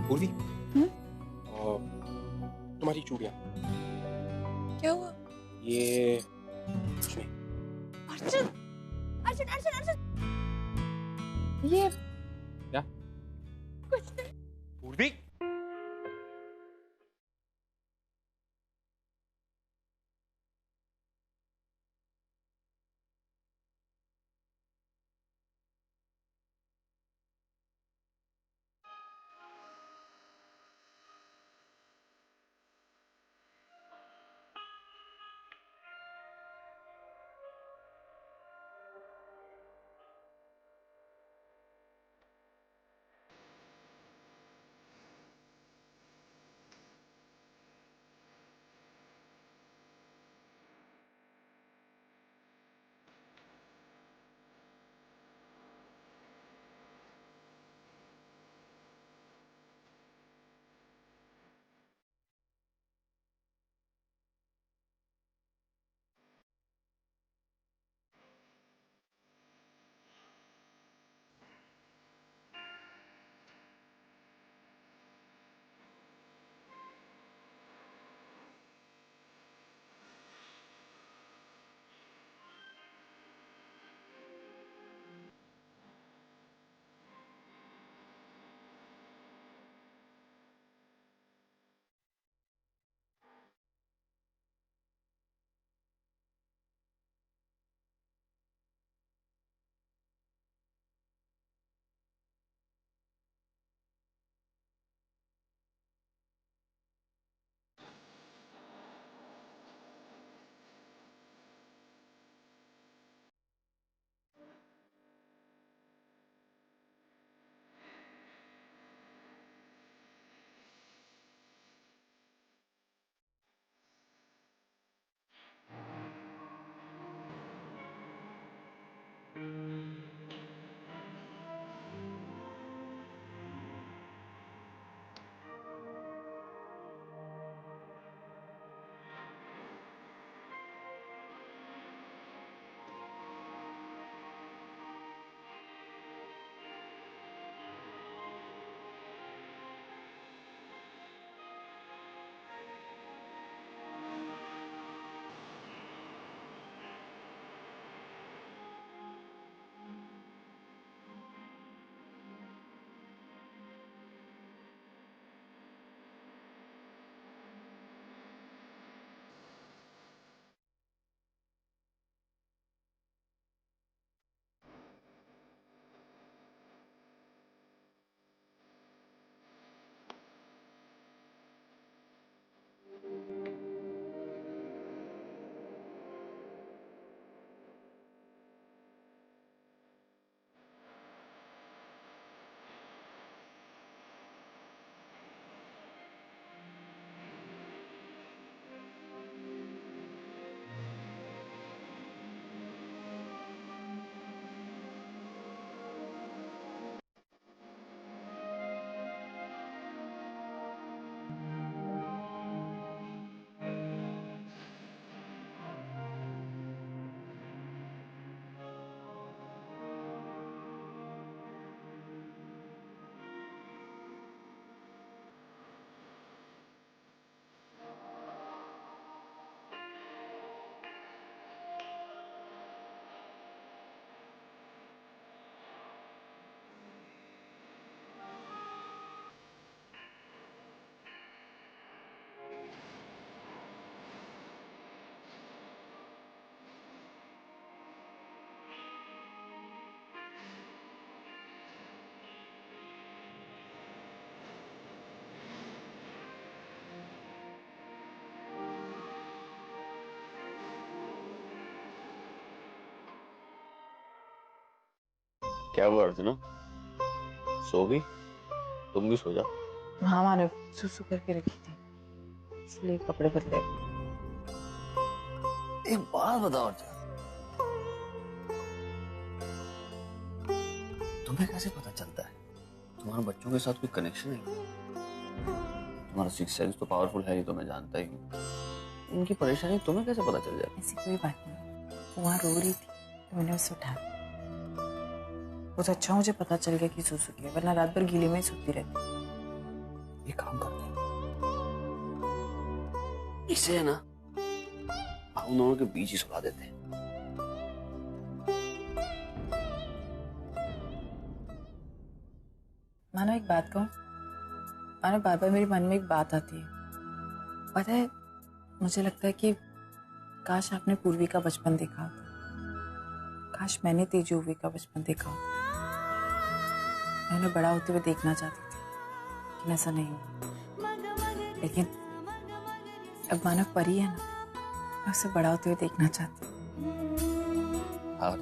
पूर्वी, हम्म? तुम्हारी चूड़ियां। क्या हुआ? ये कुछ नहीं। अर्जुन, अर्जुन, अर्जुन, अर्जुन, ये क्या? कुछ नहीं। पूर्वी, क्या हुआ अर्चना? सो गई? तुम भी सो जा। हाँ, मैंने सुसु करके रखी थी इसलिए कपड़े बदले। एक बात बताओ अर्चना, तुम्हें कैसे पता चलता है तुम्हारे बच्चों के साथ कोई कनेक्शन है? तुम्हारा सिक्स सेंस तो पावरफुल है ही, तो मैं जानता ही हूँ। इनकी परेशानी तुम्हें कैसे पता चल जाए? ऐसी कोई बात नहीं, वो वहाँ रो रही थी तो मैंने उसे उठाया। बहुत अच्छा मुझे पता चल गया कि सुसु की है, वरना रात भर गीले में ही सोती रहती। ये काम करते हैं, इसे है ना हम दोनों के बीच ही सुला देते हैं। मानो एक बात कहूँ, मानो बार बार मेरे मन में एक बात आती है। पता है, मुझे लगता है कि काश आपने पूर्वी का बचपन देखा होता, काश मैंने तेजूवी का बचपन देखा होता। मैं उन्हें बड़ा होते हुए देखना चाहती थी, लेकिन ऐसा नहीं हुआ। लेकिन अब मानव परी है ना, मैं उसे बड़ा होते हुए देखना चाहती हूँ। हाँ,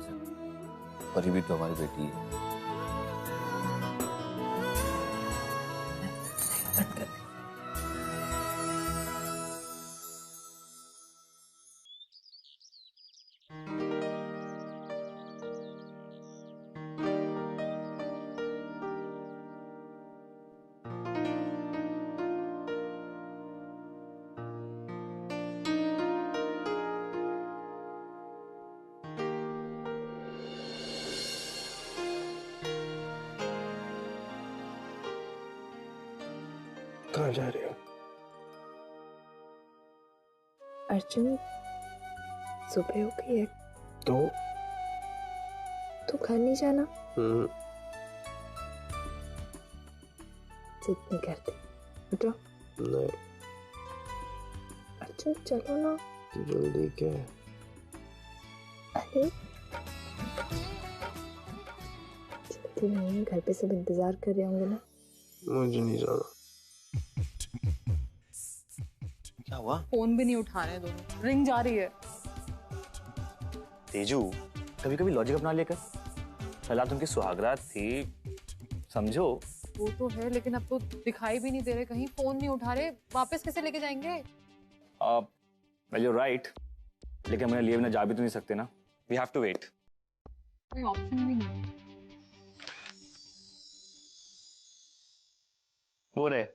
परी भी तो हमारी बेटी है। बंद कर दे। कहाँ जा रहे हो? अर्जुन, सुबह हो गई है तो घर नहीं जाना? जिद नहीं करते, उठो। नहीं, अर्जुन चलो ना। जल्दी क्या है? अरे जल्दी नहीं है, घर पे सब इंतजार कर रहे होंगे ना। मुझे नहीं जाना। क्या हुआ? फोन भी नहीं उठा रहे दोनों, रिंग जा रही है। तेजू, कभी कभी लॉजिक अपना लेकर, कल रात उनकी सुहागरात थी, समझो। वो तो है, लेकिन अब तो दिखाई भी नहीं दे रहे कहीं, फोन नहीं उठा रहे, वापस कैसे लेके जाएंगे? वेल यू राइट, लेकिन हमें लिए बिना जा भी तो नहीं सकते ना। We have to wait. कोई ऑप्शन भी नहीं। वो रहे।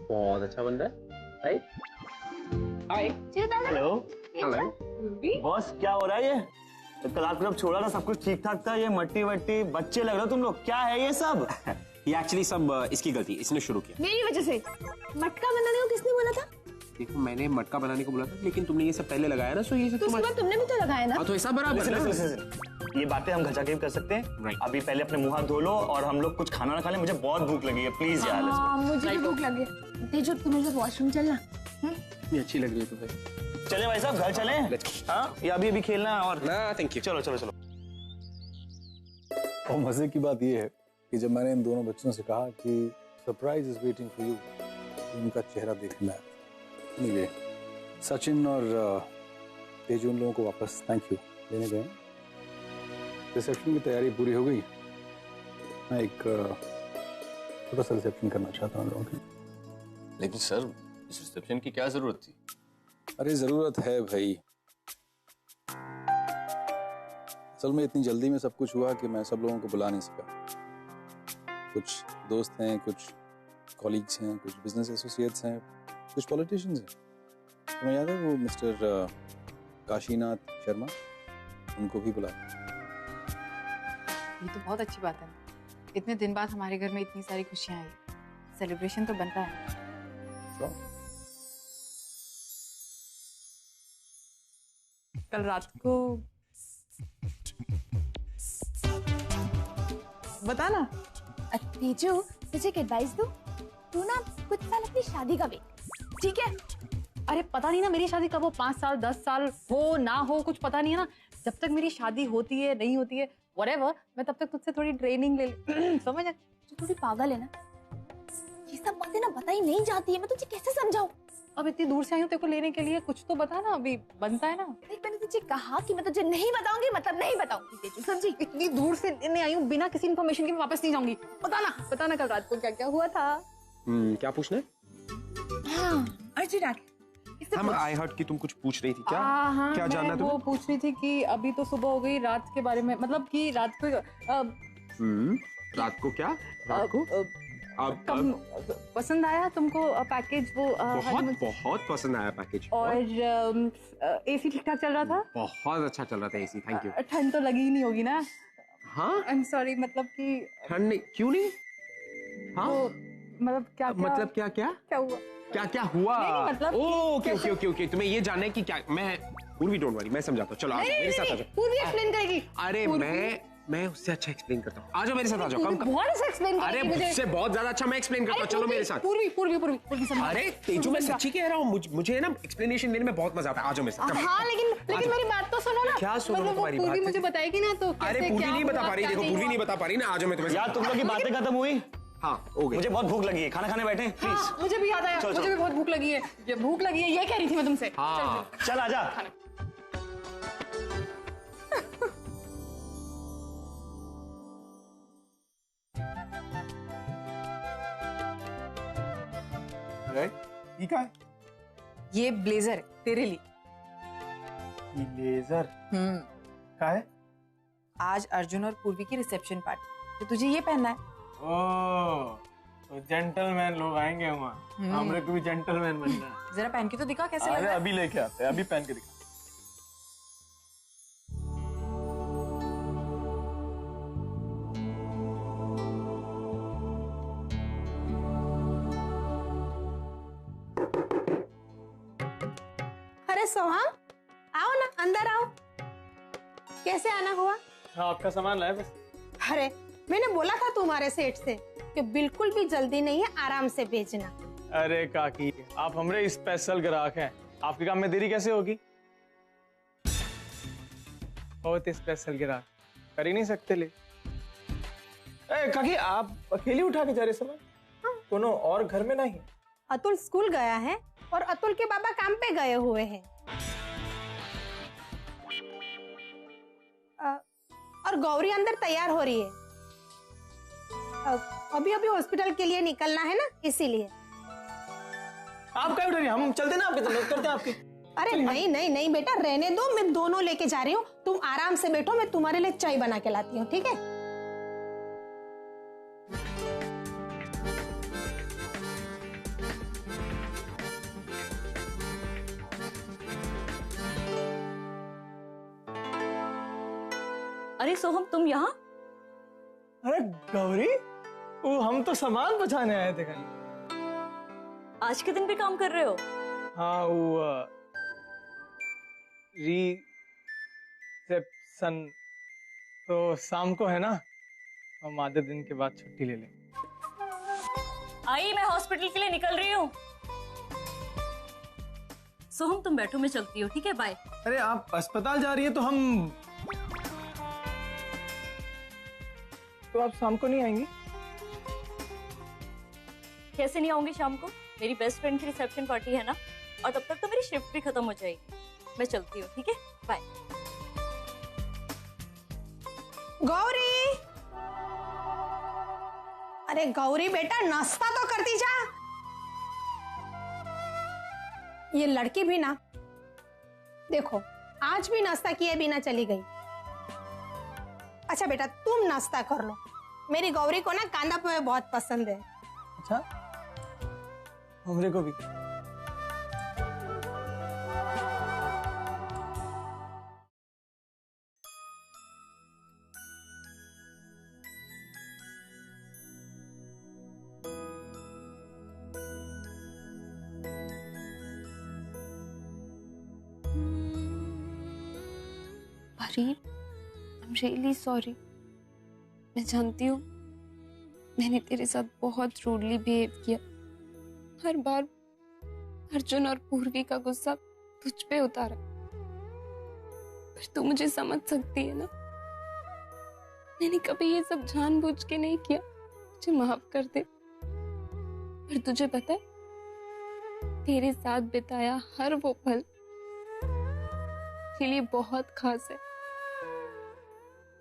बहुत अच्छा बन रहा है, right? Hi. Hello. Hello. Boss, क्या हो रहा है ये? कल रात को जब छोड़ा था सब कुछ ठीक ठाक था, ये मट्टी वट्टी बच्चे लग रहे हो तुम लोग, क्या है ये सब? ये एक्चुअली सब इसकी गलती, इसने शुरू किया। मेरी वजह से मटका बनाने को किसने बोला था? देखो, मैंने मटका बनाने को बोला था, लेकिन तुमने ये सब पहले लगाया ना, सो ये सब तो तुम्हारा। तुमने भी तो लगाया ना। हाँ, तो ऐसा बराबर ना? ये बातें हम घचा के भी कर सकते हैं। Right. अभी पहले अपने मुंह हाथ धो लो और हम लोग कुछ खाना ना खा लें, मुझे बहुत भूख लगी है, प्लीज यार। हाँ, मुझे भी भूख लगी है। तेजू, तू मेरे साथ वॉशरूम चलना। ये अच्छी लग रही है तुम्हें। चले भाई साहब, घर चलें? हाँ, या अभी खलेना है और? ना, थैंक यू। चलो चलो चलो। और मजे की बात यह है कि जब मैंने इन दोनों बच्चों से कहा कि surprise is waiting for you, उनका चेहरा देखना है। anyway, सचिन और तेजू उन लोगों को वापस थैंक यू देने गए। रिसेप्शन की तैयारी पूरी हो गई। मैं एक छोटा सा रिसेप्शन करना चाहता हूँ लोगों की। लेकिन सर, इस रिसेप्शन की क्या जरूरत थी? अरे जरूरत है भाई, असल में इतनी जल्दी में सब कुछ हुआ कि मैं सब लोगों को बुला नहीं सका। कुछ दोस्त हैं, कुछ कॉलीग्स हैं, कुछ बिजनेस एसोसिएट्स हैं, कुछ पॉलिटिशियंस हैं। तुम्हें याद है वो मिस्टर काशीनाथ शर्मा, उनको भी बुलाया। ये तो बहुत अच्छी बात है, इतने दिन बाद हमारे घर में इतनी सारी खुशियां आई, सेलिब्रेशन तो बनता है। कल रात को बता ना। तेजू, तुझे एक एडवाइस दूं? तू ना कुछ साल अपनी शादी का वेट, ठीक है? अरे पता नहीं ना मेरी शादी कब हो, 5 साल 10 साल हो ना हो, कुछ पता नहीं है ना। जब तक मेरी शादी होती है नहीं होती है whatever, मैं तब तक तुझसे थोड़ी ट्रेनिंग ले समझ आ? तू थोड़ी पागल है ना, ये सब बातें ना बताई नहीं जाती है, मैं तुझे कैसे समझाऊं? अब इतनी दूर से आई हूँ तेरे को लेने के लिए, कुछ तो बता ना, अभी बनता है ना। देख, मैंने तुझे कहा कि मैं तुझे नहीं बताऊंगी, मतलब नहीं बताऊंगी तेजू, समझी? इतनी दूर से लेने आई हूँ बिना किसी इन्फॉर्मेशन के, मैं वापस नहीं जाऊंगी। बताना कल रात को क्या क्या हुआ था। क्या पूछना है? हाँ, अर्जुन आ गया। हम आई हर्ट कि तुम कुछ पूछ रही थी क्या? हाँ, क्या जानना मैं तुम्हें? वो पूछ रही थी कि अभी तो सुबह हो गई, रात के बारे में, मतलब कि रात को रात को क्या? रात को कब पसंद आया तुमको पैकेज? वो बहुत पसंद आया पैकेज। और एसी ठीक ठाक चल रहा था? बहुत अच्छा चल रहा था एसी, थैंक यू। ठंड तो लगी ही नहीं होगी ना? हाँ, आई एम सॉरी, मतलब कि ठंड नहीं, क्यों नहीं? हाँ, मतलब क्या मतलब क्या क्या क्या हुआ? क्या हुआ? नहीं, मतलब ओके, तुम्हें ये जानना है कि क्या? मैं पूर्वी, डोंट वरी, मैं समझाता हूँ। चलो आ जाओ मेरे साथ, आ जाओ। पूर्वी एक्सप्लेन करेगी। अरे मैं उससे अच्छा एक्सप्लेन करता हूँ, आ जाओ मेरे साथ, आ जाओ। बहुत अच्छा एक्सप्लेन अरे मुझसे बहुत ज्यादा अच्छा मैं एक्सप्लेन करता हूँ, चलो मेरे साथ। पूर्वी समझा। अरे तेजू, मैं सच्ची कह रहा हूँ, मुझे ना एक्सप्लेनेशन देने में बहुत मजा आता है, आ जाओ मेरे साथ। हाँ, लेकिन मेरी बात तो सुनो ना। क्या सुनो तुम्हारी बात? पूर्वी मुझे बताएगी ना तो। अरे पूर्वी नहीं बता पा रही, देखो पूर्वी नहीं बता पा रही ना, आ जाओ मैं तुम्हें। यार तुम लोग की बातें खत्म हुई? हाँ, हो गई। मुझे बहुत भूख लगी है, खाना खाने बैठे प्लीज। हाँ, मुझे भी याद आया, मुझे भी बहुत भूख लगी है, ये कह रही थी मैं तुमसे। हाँ, चल आजा। ठीक है, ये ब्लेजर तेरे लिए। लेजर का है? आज अर्जुन और पूर्वी की रिसेप्शन पार्टी, तो तुझे ये पहनना है। ओह, तो जेंटलमैन लोग आएंगे वहाँ, हमरे को भी जेंटलमैन बनना है। जरा पहन के तो दिखा कैसे लग अरे रहा है। अभी लेके आते हैं, अभी पहन के दिखा। अरे सोहम, आओ ना, अंदर आओ। कैसे आना हुआ? हाँ, आपका सामान लाए बस। अरे मैंने बोला था तुम्हारे सेठ से कि बिल्कुल भी जल्दी नहीं है, आराम से भेजना। अरे काकी, आप हमरे स्पेशल ग्राहक हैं, आपके काम में देरी कैसे होगी? बहुत स्पेशल ग्राहक, कर ही नहीं सकते ले। काकी, आप अकेली उठा के जा रहे सामान? हाँ। कोनो और घर में नहीं? अतुल स्कूल गया है और अतुल के बाबा काम पे गए हुए हैं। और गौरी अंदर तैयार हो रही है। अभी हॉस्पिटल के लिए निकलना है ना, इसीलिए। आप क्या उठा रही हैं? हम चलते ना, आपकी तो मदद करते हैं आपकी। अरे नहीं बेटा, रहने दो, मैं दोनों लेके जा रही हूँ, तुम आराम से बैठो, मैं तुम्हारे लिए चाय बना के लाती हूँ, ठीक है? अरे सोहम, तुम यहाँ? अरे गौरी, वो हम तो सामान बचाने आए थे कल। आज के दिन भी काम कर रहे हो? हाँ, वो रिसेप्शन तो शाम को है ना, हम आधे दिन के बाद छुट्टी ले लें। आई, मैं हॉस्पिटल के लिए निकल रही हूँ। सोहम तुम बैठो, मैं चलती हूँ, ठीक है? बाय। अरे आप अस्पताल जा रही है तो आप शाम को नहीं आएंगी? कैसे नहीं आऊंगी शाम को? मेरी बेस्ट फ्रेंड की रिसेप्शन पार्टी है ना, और तब तक तो मेरी शिफ्ट भी खत्म हो जाएगी। मैं चलती हूँ, ठीक है? बाय। गौरी, अरे गौरी बेटा, नाश्ता तो करती जा। ये लड़की भी ना, देखो आज भी नाश्ता किए बिना चली गई। अच्छा बेटा, तुम नाश्ता कर लो, मेरी गौरी को ना कांदा पोहे बहुत पसंद है। अच्छा, हमरे को भी। Farid, I am really sorry. मैं जानती हूँ मैंने तेरे साथ बहुत रूडली बिहेव किया। हर बार अर्जुन और पूर्वी का गुस्सा तुझ पे उतारा, पर तू मुझे समझ सकती है ना, मैंने कभी ये सब जानबूझ के नहीं किया। मुझे माफ कर दे। पर तुझे पता है, तेरे साथ बिताया हर वो पल मेरे लिए बहुत खास है,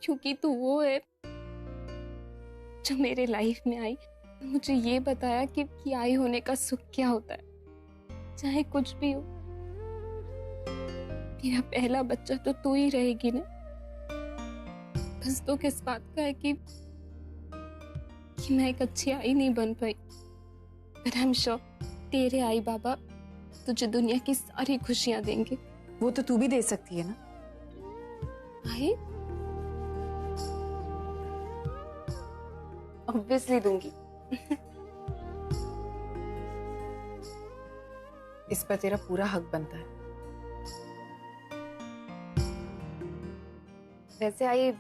क्योंकि तू वो है जो मेरे लाइफ में आई, मुझे ये बताया कि आई होने का सुख क्या होता है। चाहे कुछ भी हो, मेरा पहला बच्चा तो तू ही रहेगी ना। बस तो किस बात का है कि मैं एक अच्छी आई नहीं बन पाई, पर आई एम श्योर तेरे आई बाबा तुझे दुनिया की सारी खुशियां देंगे। वो तो तू भी दे सकती है ना। आई ऑब्वियसली दूंगी। इस पर तेरा पूरा हक बनता है। वैसे आई,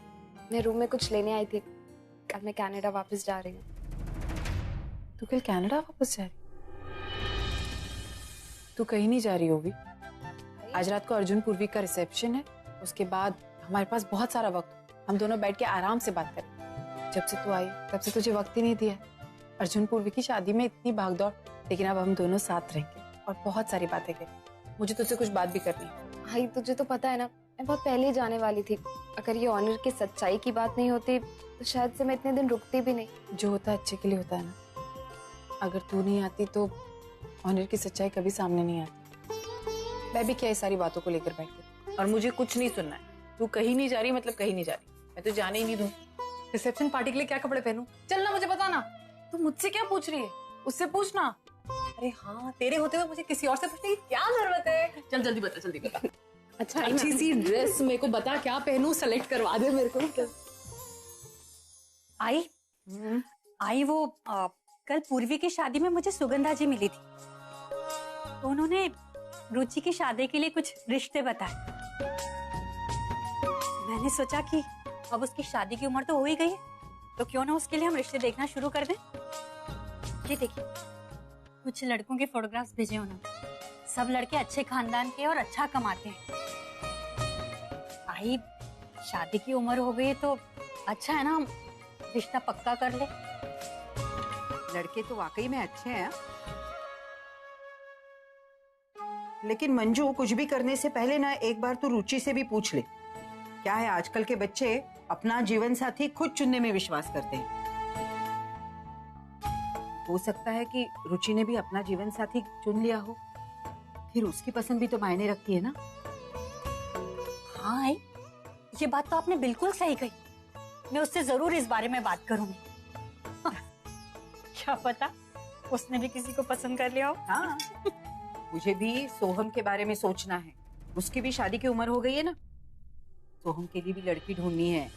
मैं रूम में कुछ लेने आई थी। कल मैं कनाडा वापस जा रही हूँ। तू कल कनाडा वापस जा रही? तू कहीं नहीं जा रही होगी। आज रात को अर्जुन पूर्वी का रिसेप्शन है, उसके बाद हमारे पास बहुत सारा वक्त, हम दोनों बैठ के आराम से बात करें। जब से तू आई तब से तुझे वक्त ही नहीं दिया। अर्जुन पूर्वी की शादी में इतनी भागदौड़, लेकिन अब हम दोनों साथ रहेंगे और बहुत सारी बातें करें। मुझे तुझसे कुछ बात भी करनी है। भाई तुझे तो पता है ना, मैं बहुत पहले ही जाने वाली थी। अगर ये ऑनर की सच्चाई की बात नहीं होती तो शायद से मैं इतने दिन रुकती भी नहीं। जो होता है अच्छे के लिए होता है ना। अगर तू नहीं आती तो ऑनर की सच्चाई कभी सामने नहीं आती। मैं भी क्या ये सारी बातों को लेकर बैठी, और मुझे कुछ नहीं सुनना है। तू कहीं नहीं जा रही मतलब कहीं नहीं जा रही। मैं तो जाने ही नहीं दूँ। रिसेप्शन पार्टी के लिए क्या कपड़े पहनूं? चलना, मुझे बताना। तू मुझसे क्या पूछ रही है? उससे पूछना। अरे हाँ, तेरे होते हुए मुझे किसी और से पूछने की क्या जरूरत है? चल जल्दी बता, जल्दी बता। अच्छा अच्छी सी ड्रेस मेरे को बता, क्या पहनूं, सेलेक्ट करवा दे मेरे को। आई वो कल पूर्वी की शादी में मुझे सुगंधा जी मिली थी, तो उन्होंने रुचि की शादी के लिए कुछ रिश्ते बताए। मैंने सोचा कि अब उसकी शादी की उम्र तो हो ही गई है, तो क्यों ना उसके लिए हम रिश्ते देखना शुरू कर दें। ये देखिए, कुछ लड़कों के फोटोग्राफ्स भेजे उन्होंने। सब लड़के अच्छे खानदान के और अच्छा कमाते हैं। आई शादी की उम्र हो गई है तो अच्छा है ना, हम रिश्ता पक्का कर ले। लड़के तो वाकई में अच्छे हैं, लेकिन मंजू कुछ भी करने से पहले ना एक बार तो रुचि से भी पूछ ले। क्या है, आजकल के बच्चे अपना जीवन साथी खुद चुनने में विश्वास करते हैं। हो सकता है कि रुचि ने भी अपना जीवन साथी चुन लिया हो, फिर उसकी पसंद भी तो मायने रखती है ना। हाँ, ये बात तो आपने बिल्कुल सही कही। मैं उससे जरूर इस बारे में बात करूंगी। क्या पता उसने भी किसी को पसंद कर लिया हो। हाँ, मुझे भी सोहम के बारे में सोचना है। उसकी भी शादी की उम्र हो गई है ना, सोहम के लिए भी लड़की ढूंढनी है।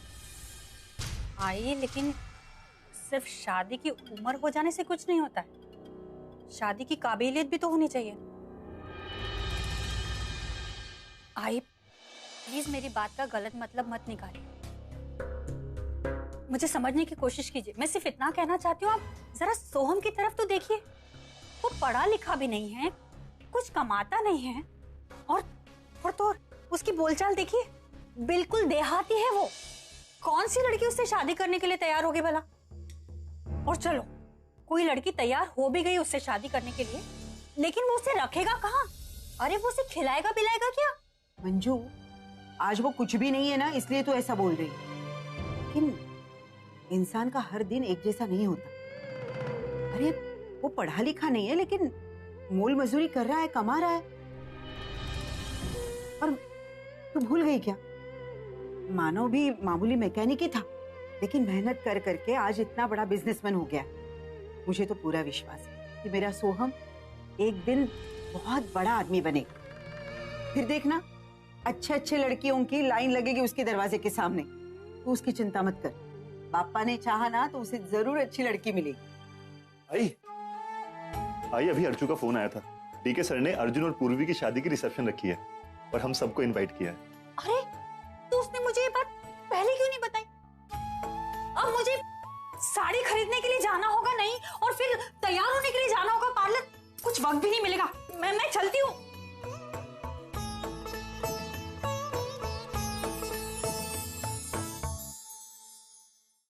आई, लेकिन सिर्फ शादी की उम्र हो जाने से कुछ नहीं होता है। शादी की काबिलियत भी तो होनी चाहिए। आई प्लीज मेरी बात का गलत मतलब मत निकालिए, मुझे समझने की कोशिश कीजिए। मैं सिर्फ इतना कहना चाहती हूँ, आप जरा सोहम की तरफ तो देखिए। वो पढ़ा लिखा भी नहीं है, कुछ कमाता नहीं है, और तो उसकी बोलचाल देखिए, बिल्कुल देहाती है वो। कौन सी लड़की उससे शादी करने के लिए तैयार होगी भला? और चलो कोई लड़की तैयार हो भी गई उससे शादी करने के लिए, लेकिन वो उसे रखेगा कहाँ? अरे वो उसे खिलाएगा पिलाएगा क्या? मंजू, आज वो कुछ भी नहीं है ना, इसलिए तो ऐसा बोल रही है। लेकिन इंसान का हर दिन एक जैसा नहीं होता। अरे वो पढ़ा लिखा नहीं है, लेकिन मोल मजदूरी कर रहा है, कमा रहा है। और तू भूल गई क्या, मानव भी मामूली मैकेनिक ही था, लेकिन मेहनत कर करके आज इतना बड़ा बिजनेसमैन हो गया। मुझे तो पूरा विश्वास है कि मेरा सोहम एक दिन बहुत बड़ा आदमी बनेगा। फिर देखना, अच्छे अच्छे लड़कियों की लाइन लगेगी उसके दरवाजे के सामने। तू उसकी चिंता मत कर, पापा ने चाहा ना तो उसे जरूर अच्छी लड़की मिलेगी। आई अभी अर्जु का फोन आया था। डीके सर ने अर्जुन और पूर्वी की शादी की रिसेप्शन रखी है और हम सबको इनवाइट किया है। अरे तो उसने मुझे ये बात पहले क्यों नहीं बताई? अब मुझे साड़ी खरीदने के लिए जाना होगा नहीं, और फिर तैयार होने के लिए जाना होगा पार्लर, कुछ वक्त भी नहीं मिलेगा। मैं चलती हूँ।